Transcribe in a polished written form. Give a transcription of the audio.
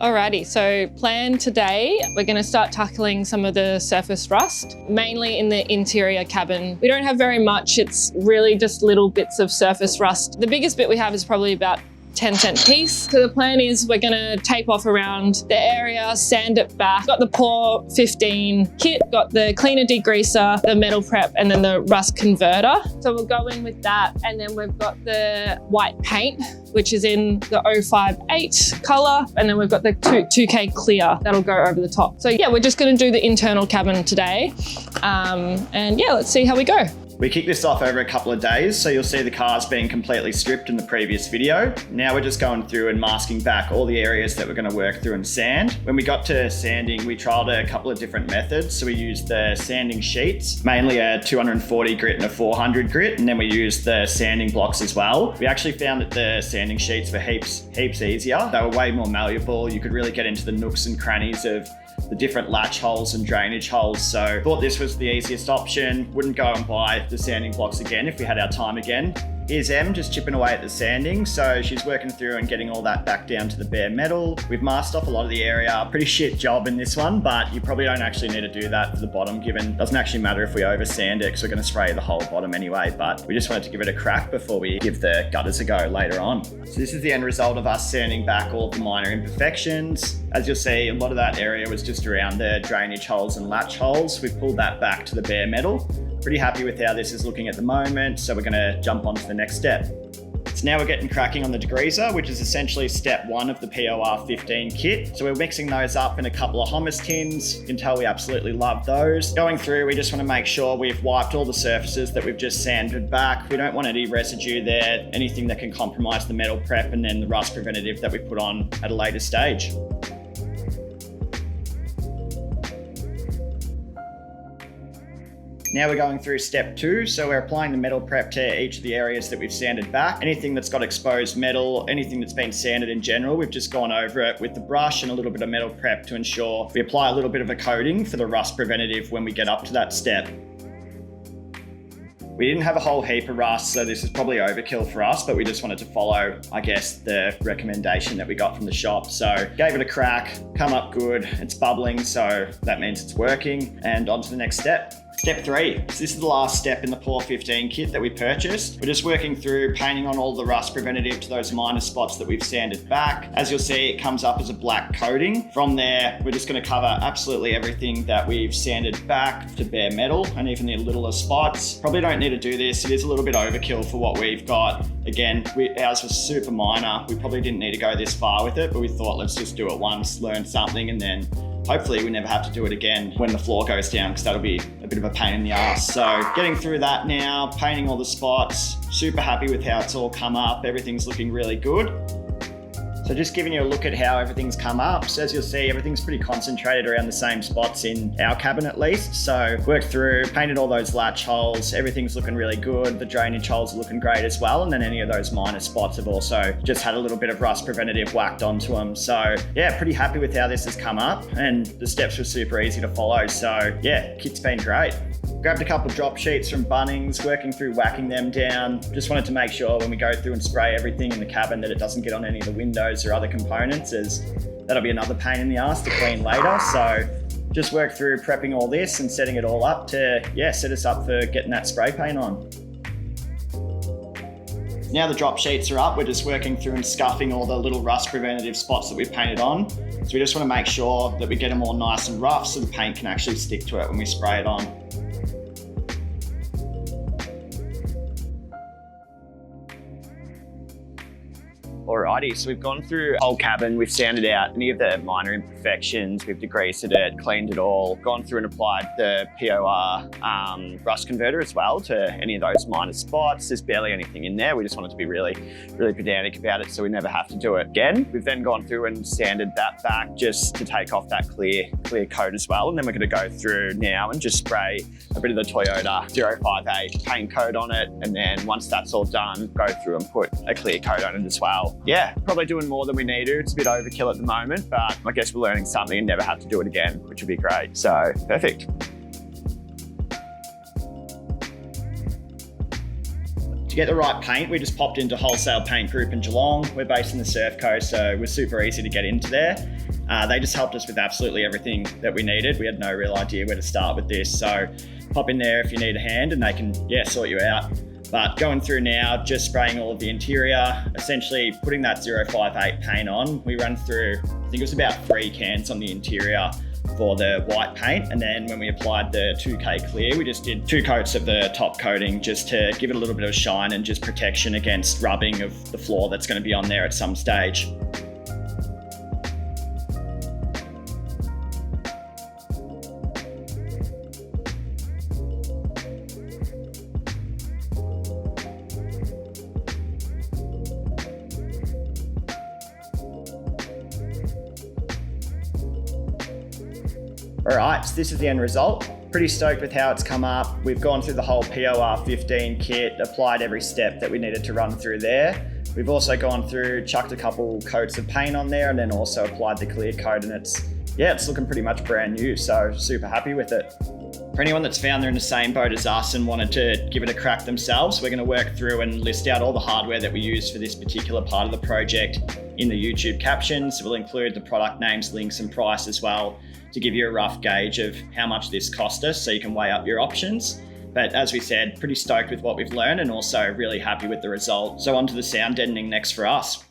Alrighty, so plan today, we're going to start tackling some of the surface rust, mainly in the interior cabin. We don't have very much, it's really just little bits of surface rust. The biggest bit we have is probably about 10-cent piece. So the plan is we're gonna tape off around the area, sand it back. Got the Pour 15 kit, got the cleaner degreaser, the metal prep, and then the rust converter. So we'll go in with that. And then we've got the white paint, which is in the 058 color. And then we've got the 2K clear that'll go over the top. So yeah, we're just gonna do the internal cabin today. And yeah, let's see how we go. We kicked this off over a couple of days, so you'll see the cars being completely stripped in the previous video. Now we're just going through and masking back all the areas that we're going to work through and sand. When we got to sanding, we trialed a couple of different methods. So we used the sanding sheets, mainly a 240 grit and a 400 grit, and then we used the sanding blocks as well. We actually found that the sanding sheets were heaps easier. They were way more malleable. You could really get into the nooks and crannies of the different latch holes and drainage holes. So thought this was the easiest option. Wouldn't go and buy the sanding blocks again if we had our time again. Here's Em just chipping away at the sanding. So she's working through and getting all that back down to the bare metal. We've masked off a lot of the area. Pretty shit job in this one, but you probably don't actually need to do that for the bottom, given it doesn't actually matter if we over sand it because we're going to spray the whole bottom anyway, but we just wanted to give it a crack before we give the gutters a go later on. So this is the end result of us sanding back all of the minor imperfections. As you'll see, a lot of that area was just around the drainage holes and latch holes. We've pulled that back to the bare metal. Pretty happy with how this is looking at the moment, so we're going to jump on to the next step. So now we're getting cracking on the degreaser, which is essentially step 1 of the POR 15 kit. So we're mixing those up in a couple of hummus tins. You can tell we absolutely love those. Going through, we just want to make sure we've wiped all the surfaces that we've just sanded back. We don't want any residue there, anything that can compromise the metal prep, and then the rust preventative that we put on at a later stage. Now we're going through step 2, so we're applying the metal prep to each of the areas that we've sanded back. Anything that's got exposed metal, anything that's been sanded in general, we've just gone over it with the brush and a little bit of metal prep to ensure we apply a little bit of a coating for the rust preventative when we get up to that step. We didn't have a whole heap of rust, so this is probably overkill for us, but we just wanted to follow, I guess, the recommendation that we got from the shop. So gave it a crack, come up good, it's bubbling, so that means it's working, and on to the next step. Step 3, so this is the last step in the Pour 15 kit that we purchased. We're just working through painting on all the rust preventative to those minor spots that we've sanded back. As you'll see, it comes up as a black coating. From there, we're just going to cover absolutely everything that we've sanded back to bare metal, and even the littlest spots. Probably don't need to do this. It is a little bit overkill for what we've got. Again, ours was super minor. We probably didn't need to go this far with it, but we thought let's just do it once, learn something, and then hopefully we never have to do it again when the floor goes down, because that'll be a bit of a pain in the ass. So getting through that now, painting all the spots, super happy with how it's all come up. Everything's looking really good. So just giving you a look at how everything's come up. So as you'll see, everything's pretty concentrated around the same spots in our cabin at least. So worked through, painted all those latch holes. Everything's looking really good. The drainage holes are looking great as well. And then any of those minor spots have also just had a little bit of rust preventative whacked onto them. So yeah, pretty happy with how this has come up, and the steps were super easy to follow. So yeah, kit's been great. Grabbed a couple of drop sheets from Bunnings, working through whacking them down. Just wanted to make sure when we go through and spray everything in the cabin that it doesn't get on any of the windows or other components, as that'll be another pain in the ass to clean later. So just work through prepping all this and setting it all up to, yeah, set us up for getting that spray paint on. Now the drop sheets are up, we're just working through and scuffing all the little rust preventative spots that we've painted on. So we just want to make sure that we get them all nice and rough so the paint can actually stick to it when we spray it on. Alrighty, so we've gone through the whole cabin, we've sanded out any of the minor imperfections, we've degreased it, cleaned it all, gone through and applied the POR rust converter as well to any of those minor spots. There's barely anything in there. We just wanted to be really pedantic about it so we never have to do it again. We've then gone through and sanded that back just to take off that clear coat as well. And then we're going to go through now and just spray a bit of the Toyota 058 paint coat on it. And then once that's all done, go through and put a clear coat on it as well. Yeah, probably doing more than we need to. It's a bit overkill at the moment, but I guess we're learning something and never have to do it again, which would be great. So, perfect. To get the right paint, we just popped into Wholesale Paint Group in Geelong. We're based in the Surf Coast, so it was super easy to get into there. They just helped us with absolutely everything that we needed. We had no real idea where to start with this, so pop in there if you need a hand and they can, sort you out. But going through now, just spraying all of the interior, essentially putting that 058 paint on. We run through, I think it was about 3 cans on the interior for the white paint, and then when we applied the 2K clear, we just did 2 coats of the top coating just to give it a little bit of shine and just protection against rubbing of the floor that's going to be on there at some stage. All right, so this is the end result. Pretty stoked with how it's come up. We've gone through the whole POR 15 kit, applied every step that we needed to run through there. We've also gone through, chucked a couple coats of paint on there, and then also applied the clear coat, and it's looking pretty much brand new, so super happy with it. For anyone that's found they're in the same boat as us and wanted to give it a crack themselves, we're going to work through and list out all the hardware that we use for this particular part of the project in the YouTube captions. We'll include the product names, links and price as well to give you a rough gauge of how much this cost us so you can weigh up your options. But as we said, pretty stoked with what we've learned and also really happy with the result. So on to the sound deadening next for us.